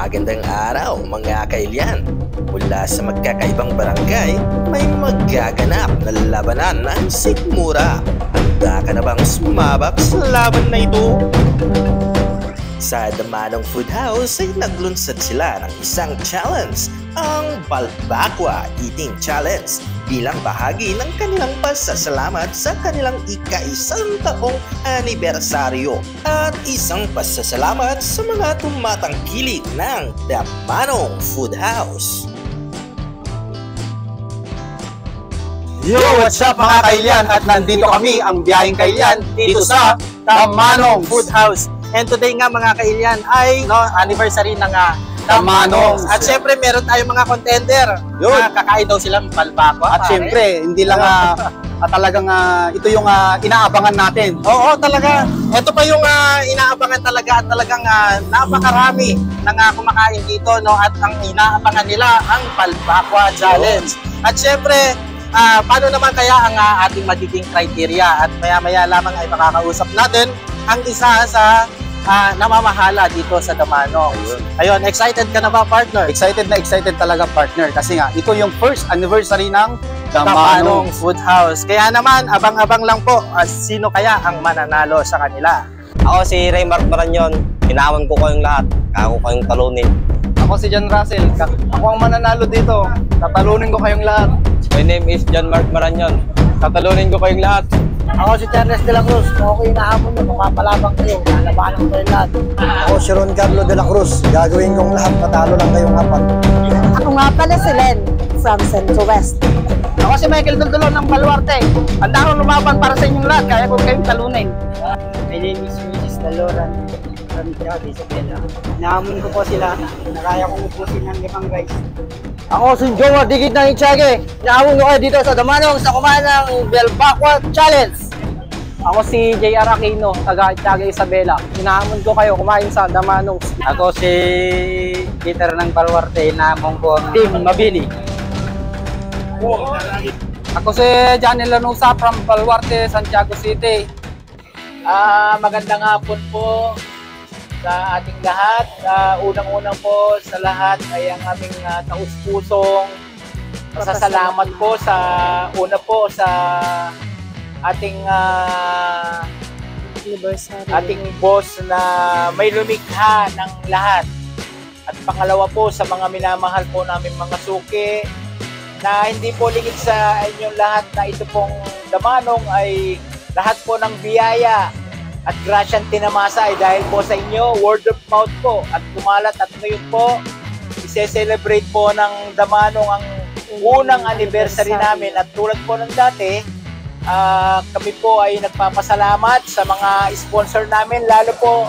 Magandang araw mga kailyan. Mula sa magkakaibang barangay, may magaganap na labanan ng sikmura. Handa ka na bang sumabak sa laban na ito? Sa Damanong Food House ay naglunsad sila ng isang challenge, ang Balbakwa Eating Challenge, bilang bahagi ng kanilang pasasalamat sa kanilang ika-1 taong anibersaryo at isang pasasalamat sa mga tumatangkilik ng Damanong Food House. Yo, what's up mga kailyan? At nandito kami, ang biyaheng kailyan, dito sa Damanong Food House. And today nga mga kailyan ay anniversary ng Damanong. At syempre meron tayong mga contender. Kakain daw silang balbakwa. At syempre, hindi lang talagang ito yung inaabangan natin. Oo, talaga. Ito pa yung inaabangan talaga at talagang napakarami ng kumakain dito. No? At ang inaabangan nila ang Balbakwa Challenge. At syempre, paano naman kaya ang ating magiging criteria? At maya-maya lamang ay makakausap natin ang isa sa namamahala dito sa Damanong. Ayun, excited ka na ba, partner? Excited na excited talaga, partner. Kasi nga, ito yung first anniversary ng Damanong Food House. Kaya naman, abang-abang lang po, sino kaya ang mananalo sa kanila? Ako si Raymark Maranyon, inawan ko kayong lahat, ako kayong talunin. Ako si John Russell, ako ang mananalo dito, tatalunin ko kayong lahat. My name is John Mark Maranyon, tatalunin ko kayong lahat. Ako si Charles de la Cruz. Kung ako inahamon nyo, mapapalabang kayo. Lalabanan ko kayo lahat. Ako si Ron Carlo de la Cruz. Gagawin kong lahat, matalo lang kayong apat. Ako nga pala si Len from Centro West. Ako si Michael Duldulo ng Baluarte. Handa akong lumaban para sa inyong lahat. Kaya ko kayong talunin. My name is Mrs. Daloran from Tiago Isabela. Inahamon ko po sila. Nakaya kong upusin ng 5 guys. Ako si Jomar Digit ng Itiage. Inahamon ko kayo dito sa Damanong sa kumain ng Balbakwa Challenge. Ako si JR Aquino, taga Tiago Isabela. Inahamon ko kayo kumain sa Damanong. Ako si Peter ng Baluarte. Inahamon ko ang Team Mabili. Ako si Johnny Lanusa from Baluarte, Santiago City. Magandang hapon po sa ating lahat. Unang-unang po sa lahat ay ang aming taus-pusong pasasalamat po sa ating ating boss na may lumikha ng lahat. At pangalawa po sa mga minamahal po namin mga suki na hindi po lingid sa inyong lahat na ito pong Damanong ay lahat po ng biyaya at grasyang tinamasa ay dahil po sa inyo, word of mouth po at kumalat. At ngayon po, ise-celebrate po ng Damanong ang unang anniversary namin. At tulad po ng dati, kami po ay nagpapasalamat sa mga sponsor namin, lalo po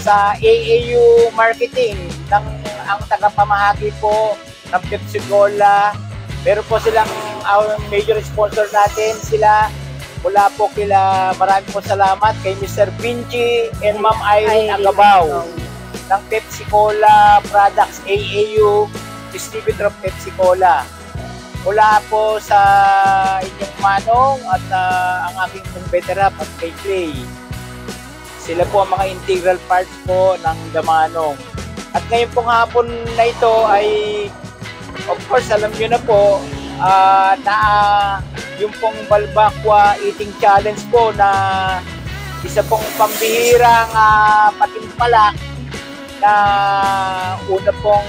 sa AAU Marketing, ang tagapamahagi po ng Pepsi Cola. Meron po silang major sponsor natin, sila. Mula po marami po salamat kay Mr. Vinci and Ma'am Irene Agabaw ng Pepsi Cola Products AAU, distributor of Pepsi Cola. Mula po sa inyong Manong at ang aking kumbetera at kay Clay. Sila po ang mga integral parts po ng Damanong. At ngayon pong hapon na ito ay, of course, alam nyo na po, yung pong Balbakwa Eating Challenge po na isa pong pambihirang patimpalak na una pong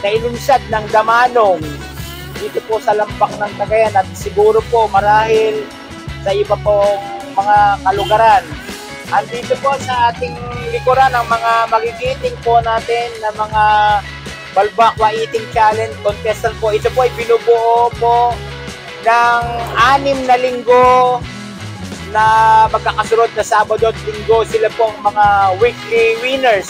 nailunsad ng Damanong dito po sa Lampak ng Cagayan at siguro po marahil sa iba pong mga kalugaran. Andito po sa ating likuran ang mga magigiting po natin na mga Balbakwa Eating Challenge contestant po. Ito po ay binubuo po ng 6 na linggo na magkakasunod na Sabado at Linggo. Sila pong mga weekly winners.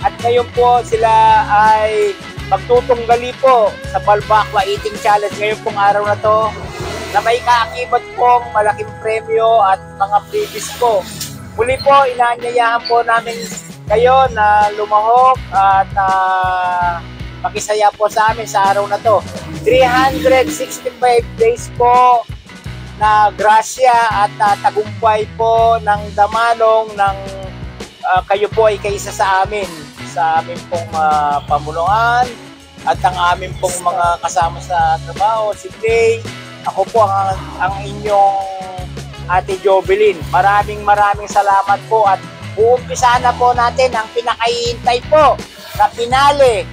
At ngayon po sila ay magtutunggali po sa Balbakwa Eating Challenge ngayon pong araw na to na may kaakibat pong malaking premyo at mga freebies po. Muli po, inaanyayahan po namin kayo na lumahok at makisaya po sa amin sa araw na to. 365 days po na grasya at tagumpay po ng Damanong ng kayo po ay kaisa sa amin sa amin pong pamunuan at ang amin pong mga kasama sa trabaho, si Clay. Ako po ang inyong Ate Jovelyn. Maraming salamat po at uumpisahan na po natin ang pinakahihintay po na pinali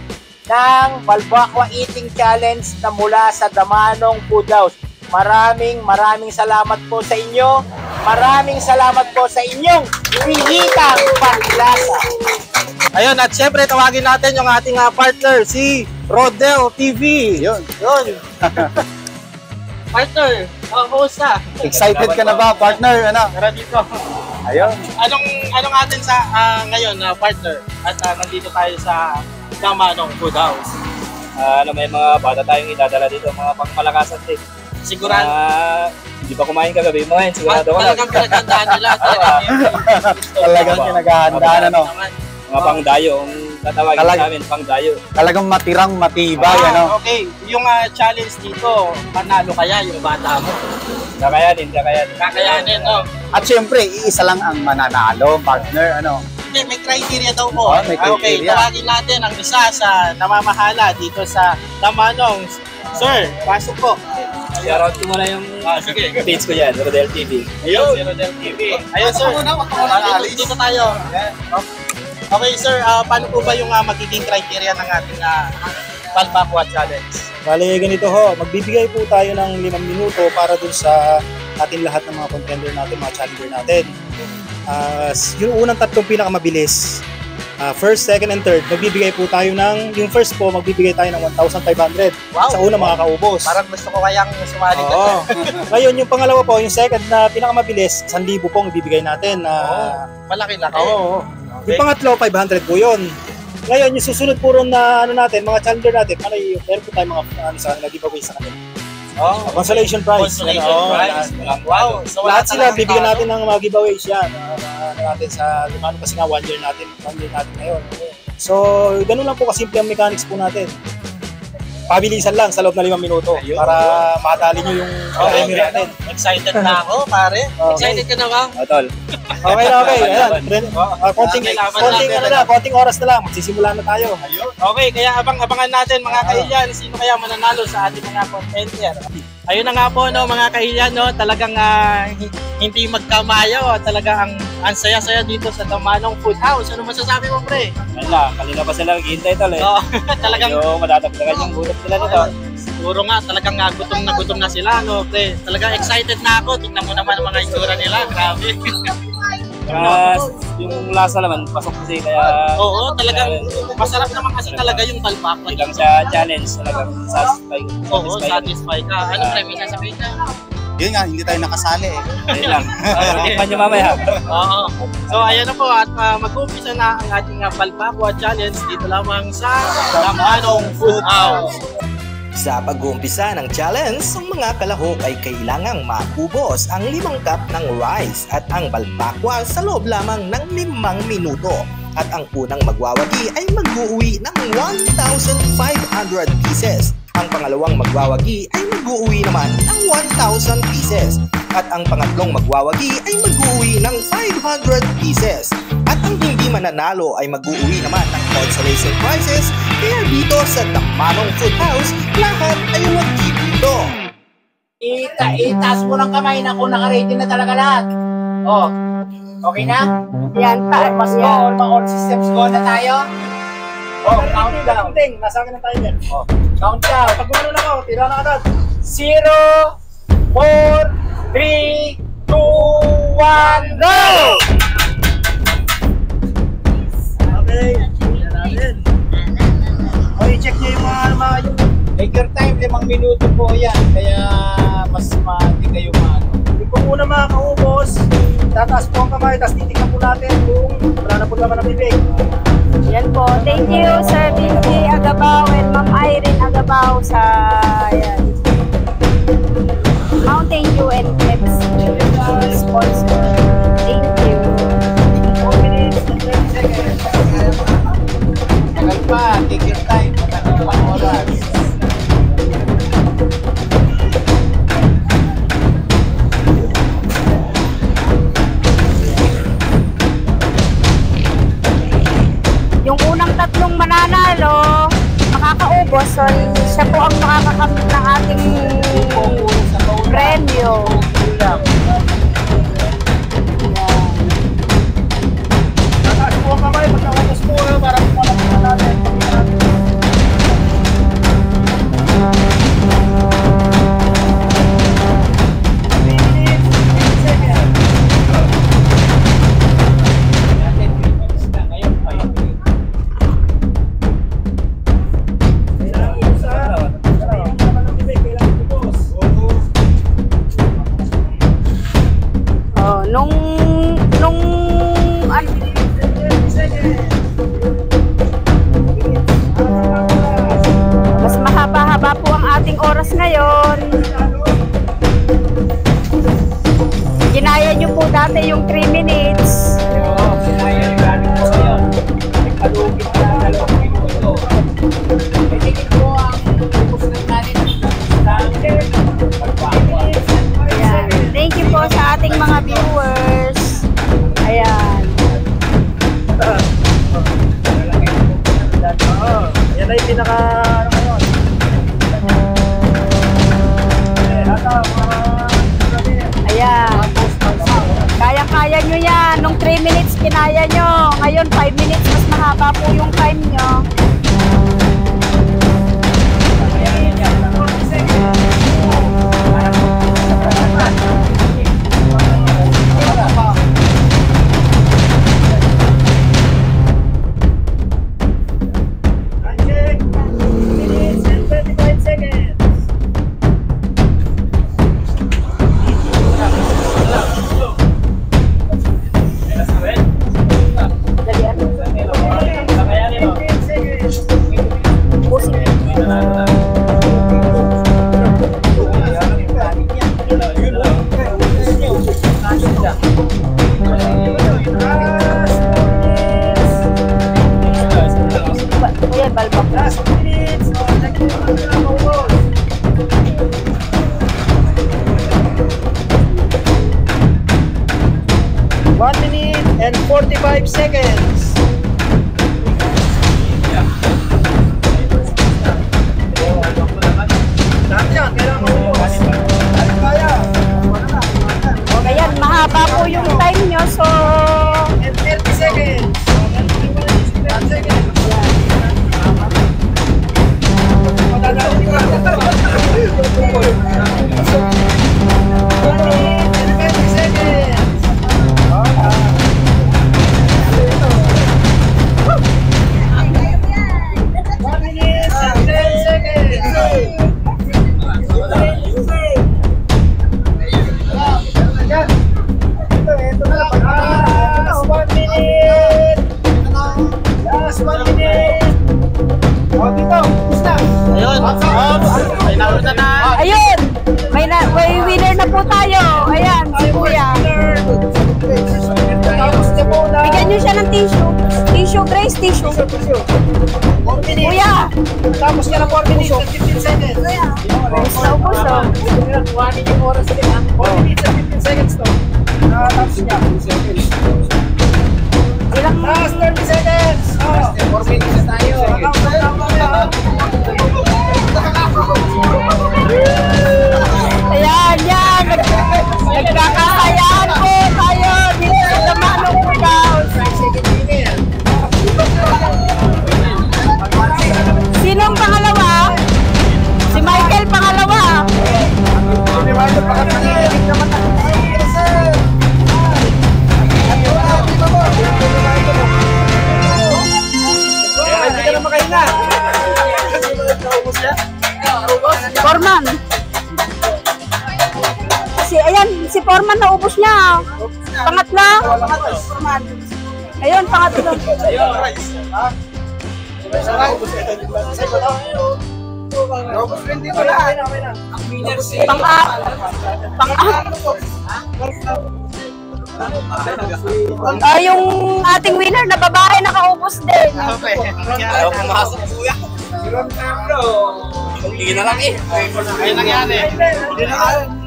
ng Balbakwa Eating Challenge na mula sa Damanong Food House. Maraming salamat po sa inyo. Maraming salamat po sa inyong pihitang panlasa. Ayun, at syempre tawagin natin yung ating partner, si Rodel TV. Yun. Partner, kamusta? Excited ka na ba, partner? Ano? Tara dito. Ayun. Anong atin sa ngayon, partner? At nandito tayo sa Damanong Food House. May mga bata tayong idadala dito, mga pangmalakasan din. Sigurado. Hindi pa kumain kagabi mo, sigurado ko lang. Talagang pinaghandaan nila. Talagang pinaghahandaan, ano? Mga pangdayo, ang tatawagin namin, pangdayo. Talagang matirang matibay, ano? Okay, yung challenge dito, panalo kaya yung bata mo? Kakayanin. Kakayanin, no? At syempre, iisa lang ang mananalo, partner, ano? Hindi, may criteria daw po. May Okay, criteria. tawagin natin ang isa sa namamahala dito sa Damanong. Sir, pasok po. Shoutout ko muna yung page ko yan, Rodel TV. Ayun, si Rodel TV. Ayun, sir. Dito tayo. Okay, sir, paano po ba yung magiging criteria ng ating Balbakwa Challenge? Bale, ganito ho, magbibigay po tayo ng 5 minuto para dun sa ating lahat ng mga contender natin, mga challenger natin. Yung unang tatlong pinakamabilis, first, second, and third, magbibigay po tayo yung first po, magbibigay tayo ng 1,500 sa unang makakaubos. Parang gusto ko kayang sumali ka. Oo. Ngayon, yung pangalawa po, yung second na pinakamabilis, 1,000 pong ibibigay natin. Malaki-laki. Oo. Yung pangatlo, 500 po yun. Ngayon, yung susunod po ron na natin, mga challenger natin, meron po tayo mga nag-giveaway sa kanila. Consolation prize. Consolation prize. Wow. So, Lahat sila, bibigyan natin ng mga giveaways yan. Natin sa lumano kasi nga 1 year natin ngayon. So, ganun lang po kasimple ang mechanics po natin. Pabilisan lang sa loob na 5 minuto para matali nyo yung premium natin. Excited na ako, pare. Excited ka na ba? Tol. Okay. Ayan. Konting oras na lang. Magsisimula na tayo. Okay, kaya abangan natin mga kailyan, sino kaya mananalo sa ating mga contender. Ayun na nga po, no, mga kailyan, no, talagang hindi magkamayaw, talaga ang saya-saya dito sa Damanong Food House. Ano masasabi mo, pre? Kanina pa sila naghihintay tol eh. Talagang madadagdagan yung gulat nila nito. siguro nga talagang gutom na sila, no, pre. Talagang excited na ako. Tingnan mo naman ang mga itsura nila, grabe. Yung lasa naman, pasok kasi kaya... Oo, talagang masarap naman kasi talaga yung Balbakwa. Hindi lang siya challenge, talagang satisfy. Oo, satisfy ka. Ano pre, may sasabihin ka? Yun nga, hindi tayo nakasali eh. Ayun lang. Pakinggan nyo mamaya. Oo. So ayan na po at mag-umpisa na ang ating Balbakwa Challenge dito lamang sa Damanong Food House. Sa pag-uumpisa ng challenge, ang mga kalahok ay kailangang maubos ang 5 cup ng rice at ang balbakwa sa loob lamang ng 5 minuto. At ang unang magwawagi ay mag-uuwi ng 1,500 pieces. Ang pangalawang magwawagi ay mag-uuwi naman ng 1,000 pieces. At ang pangatlong magwawagi ay mag-uuwi ng 500 pieces. At ang hindi mananalo ay mag-uuwi naman ng consolation prizes. Kaya dito sa Damanong Food House, lahat ay magkipunto. Itaas mo ng kamay na kung naka-ready na talaga lahat. Oh, okay na? Yan pa. Mas go, all systems go na tayo. Oh, countdown. Nasa akin na tayo yan. Countdown. Pag gumano na ako, tira na agad. 0, 4, 3, 2, 1, go! Okay. Yan natin. I-check nyo yung mga yung... Take your time, 5 minuto po yan. Kaya mas hindi kayo maano. Yung po muna mga kaubos, tataas po ang kamay, tapos titignan po natin kung wala na po naman ang bibig. Yan po. Thank you, Sir Vinci Agabao and Ma'am Irene Agabao sa Mountain Dew and Pepsi sponsor. Thank you. 4 minutes and 30 seconds. Tagal pa, take your time. Matagal pa oras. Yung unang tatlong mananalo, makakaubos, so siya po ang makakakamit ng ating premyo. Tataas po ang kamay, pagkawatas po para pumalapit natin. Mas mahaba-haba po ang ating oras ngayon. Ginaya nyo po dati yung 3 minutes. Ayan. Thank you po sa ating mga viewers. Ayan. Yan ay pinaka ano ngayon. Ayan. Kaya-kaya nyo yan. Nung 3 minutes, kinaya nyo. Ngayon, 5 minutes, mas mahaba po yung time nyo. Ayan, balbak. Last minutes. One minute and 45 seconds. Ayan, mahaba po yung time nyo, so... And 30 seconds. 1 second. Ayun! May winner na po tayo. Ayan, si Kuya. Bigyan nyo siya ng tissue. Tissue, Grace, tissue. Kuya! Tapos ka na 4 minutes and 15 seconds. Ubus na ubus, oh. Kuhanin yung oras din ha. 4 minutes and 15 seconds to. Tapos niya. Ilang... Last 30 seconds. 4 minutes na tayo. Ayan, yan. Nagkakasayaan po tayo dito sa Damanong Food House. Sinong pangalawa? Si Michael pangalawa. Foreman. Si Foreman naubos niya. Pangatlo. Ayun, pangatlo. Yung ating winner na babae nakaubos din. Ayaw pumasok kuya. Hindi na lang eh. Ayun lang yan eh. Hindi na lang.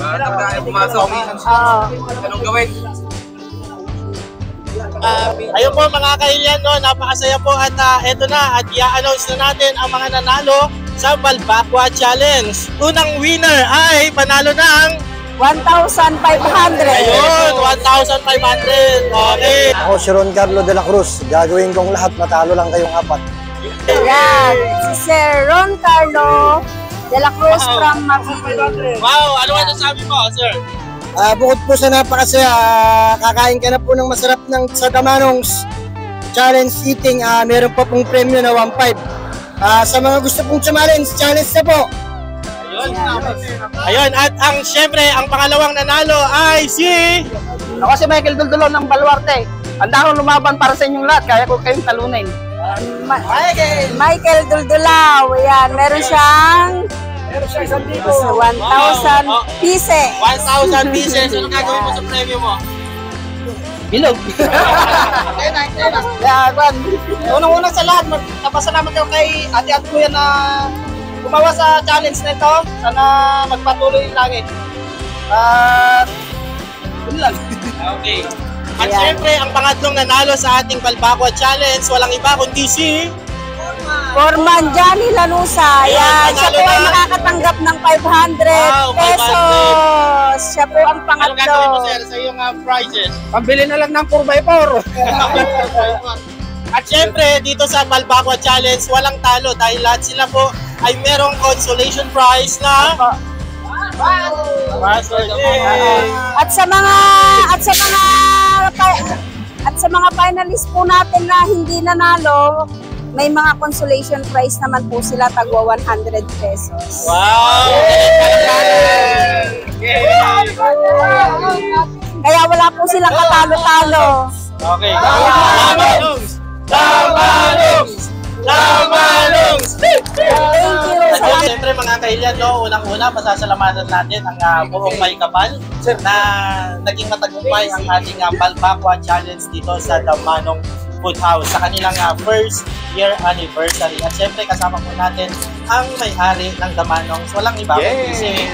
Ayaw pumasok. Anong gawin? Ayun po mga kailyan, no, napakasaya po at eto na at i-announce na natin ang mga nanalo sa Balbacua Challenge. Unang winner ay panalo ng 1,500. ayun, 1,500. Okay. Ako si Ron Carlo de la Cruz. Gagawin kong lahat, matalo lang kayong apat. Yan, si Sir Ron Carlo de la Cruz from Mabini. Wow, ano masasabi mo, sir? Bukod po sa napakasaya, kakain ka na po ng masarap ng sa Damanong's Challenge Eating. Meron pa pong premyo na 1,500. Sa mga gusto pong challenge na po. Ayun, at ang syempre, ang pangalawang nanalo ay si... Ako si Michael Duldulon ng Baluarte. Handa akong lumaban para sa inyong lahat. Kaya ko kayong talunin. Michael Duldulaw. Yan, meron siyang 1,000 pieces. 1,000 pieces. Ano gagawin mo sa premyo mo? Bilog. Kaya, unang-una sa lahat, napasalamat ko kay ate at kuya na gumawa sa challenge na ito. Sana magpatuloy lagi. Yun lang. Okay. At syempre, ang pangatlong nanalo sa ating Balbacua Challenge, walang iba kundi si... Foreman Johnny Lanusa. Yan, siya po ay makakatanggap ng 500 pesos. Siya po ang Anong gagawin mo, pangatlo. sir, sa iyong prizes? Pambili na lang ng 4x4. At syempre, dito sa Balbacua Challenge, walang talo dahil lahat sila po ay merong consolation prize na... At sa mga finalists po natin na hindi nanalo, may mga consolation prize naman po sila, tagwa 100 pesos. Wow! Kaya wala po silang katalo-talo. Okay. Damanongs! Damanongs! Damanongs! Thank you. At siyempre mga kailyan, no, unang-una pasasalamatan natin ang buong may kapal na naging matagumpay ang ating Balbacua Challenge dito sa Damanong Food House sa kanilang first year anniversary. At siyempre kasama po natin ang may-ari ng Damanong. Walang iba kundi si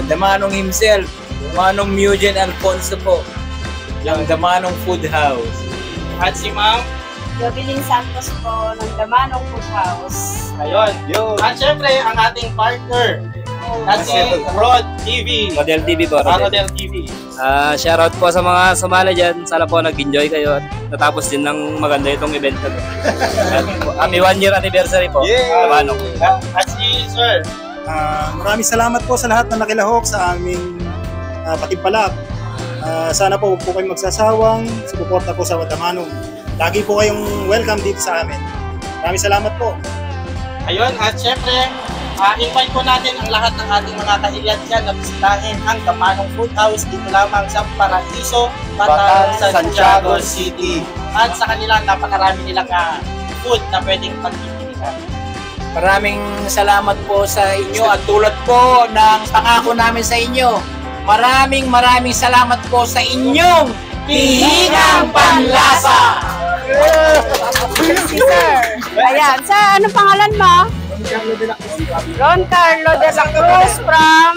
Damanong himself, Manong Mugen Alfonso po, ng Damanong Food House. at si Ma'am. Jovelyn Santos po ng Damanong Food House. Ayun. At siyempre ang ating partner na si Rod TV. Rodel TV po. Rodel TV. Shoutout po sa mga sumala dyan. Sana po nag-enjoy kayo at natapos din ng maganda itong event na to. Kami 1 year anniversary po. Damanong. At si Sir. Maraming salamat po sa lahat na nakilahok sa aming patimpalak. Sana po huwag po kayong magsasawang suporta po sa Damanong. Lagi po kayong welcome dito sa amin. Maraming salamat po. Ayun, at syempre, invite po natin ang lahat ng ating mga kahilyan dyan na bisitahin ang Damanong Food House dito lamang sa Paraiso, Bataan, Santiago City. At sa kanila, napakarami nilang food na pwedeng pagpipilikan. Maraming salamat po sa inyo at tulad po ng pangako namin sa inyo. Maraming salamat po sa inyong Pihinang Panlasa! Si Sir. Ayan. Sir, anong pangalan mo? Ron Carlo de la Cruz from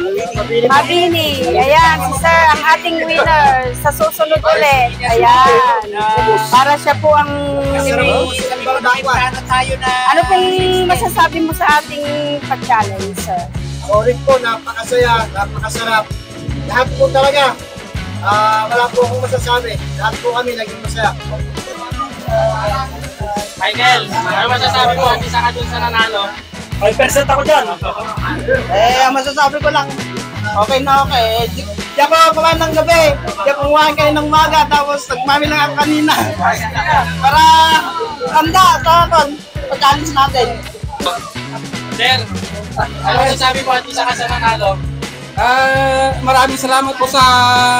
Mabini. Ayan, si Sir ang ating winner sa susunod ulit. Ayan. Para siya po ang... Ano pong masasabi mo sa ating pag-challenge, Sir? Sorry po, napakasaya, napakasarap. Lahat po talaga. Wala po akong masasabi. Lahat po kami naging masaya. Michael, ano masasabi mo? Isa ka dun sa nanalo. 5% ako dyan. Ang masasabi ko lang, okay na okay. Di ako kumain ng gabi. Di ako kumain kayo ng umaga. Tapos nagmami lang ako kanina. Para handa sa pag-challenge natin. Sir, ano masasabi mo at isa ka sa nanalo? Maraming salamat po sa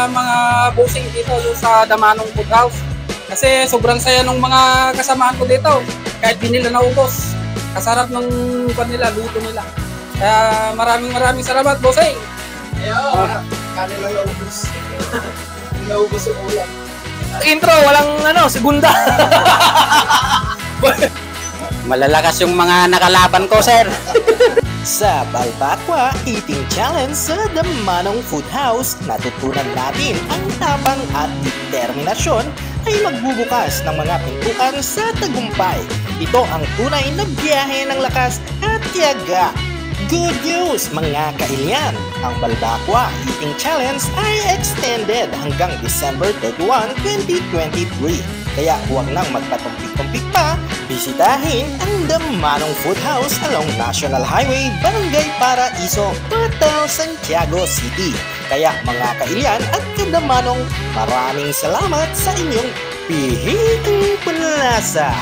mga bossing dito sa Damanong Food House. Kasi sobrang saya ng mga kasamahan ko dito. Kahit di nila naubos. Kasarap ng kanila, luto nila. Kaya maraming salamat, bossing. Kanila naubos. Naubos yung ulam. Intro, walang segunda. Malalakas yung mga nakalaban ko, sir. Sa Balbaqua Eating Challenge sa Damanong Food House, natutunan natin ang tapang at determinasyon ay magbubukas ng mga pintuan sa tagumpay. Ito ang tunay na biyahe ng lakas at tiyaga. Good news mga kailyan! Ang Balbaqua Eating Challenge ay extended hanggang December 31, 2023. Kaya huwag nang magpatumpik-tumpik pa, bisitahin ang Damanong Food House along National Highway, Barangay Paraiso, Patao, Santiago City. Kaya mga kailyan at kadamanong, maraming salamat sa inyong pihitong panlasa!